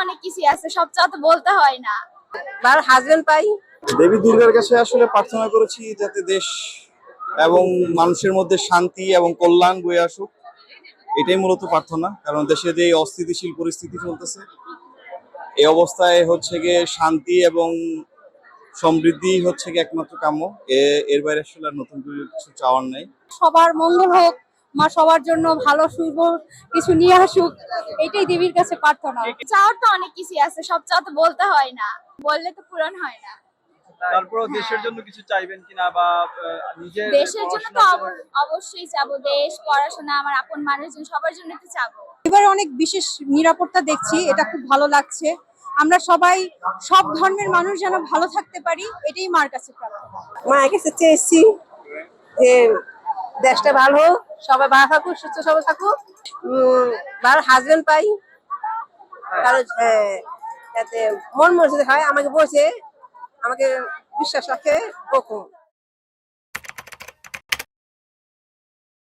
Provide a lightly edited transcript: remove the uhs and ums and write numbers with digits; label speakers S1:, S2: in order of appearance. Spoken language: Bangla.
S1: অনেক কিছুই আছে, সব চাওয়া তো বলতে হয় না।
S2: ভালো হাজবেন্ড পাই।
S3: দেবী দুর্গার কাছে আসলে প্রার্থনা করেছি যাতে দেশ এবং মানুষের মধ্যে শান্তি এবং কল্যাণ বয়ে আসুক। এটাই মূলত প্রার্থনা, কারণ দেশে যে এই অস্থিতিশীল পরিস্থিতি চলতেছে, এই অবস্থায় হচ্ছে গিয়ে শান্তি এবং সমৃদ্ধি হচ্ছে গিয়ে একমাত্র কাম্য। এর বাইরে আসলে আর নতুন করে কিছু চাওয়ার নাই।
S2: সবার মঙ্গল হোক, মা সবার জন্য ভালো শুভ কিছু নিয়ে আসুক, এটাই দেবীর কাছে প্রার্থনা।
S1: চাওয়ার তো অনেক কিছুই আছে, সব চাওয়া তো বলতে হয় না, বললে তো পূরণ হয় না।
S4: তারপরও দেশের জন্য কিছু চাইবেন কিনা বা নিজের
S1: দেশের জন্য তো অবশ্যই চাবো, দেশ, পড়াশোনা, আমার আপন মানুষজন, সবার জন্য তো চাবো।
S2: এবার অনেক বিশেষ নিরাপত্তা দেখছি, এটা খুব ভালো লাগছে। আমরা সবাই সব ধর্মের মানুষ যেন ভালো থাকতে পারি, এটাই মার কাছে প্রার্থনা। মায়ের কাছে চেয়েছি যে দেশটা ভালো হোক, সবাই ভালো থাকুক, সুস্থ সবল থাকুক, ভালো হাজবেন্ড পাই, কারো যাতে মন মর্জিত হয়। আমাকে বলছে, আমাকে বিশ্বাস রাখে ওরকম।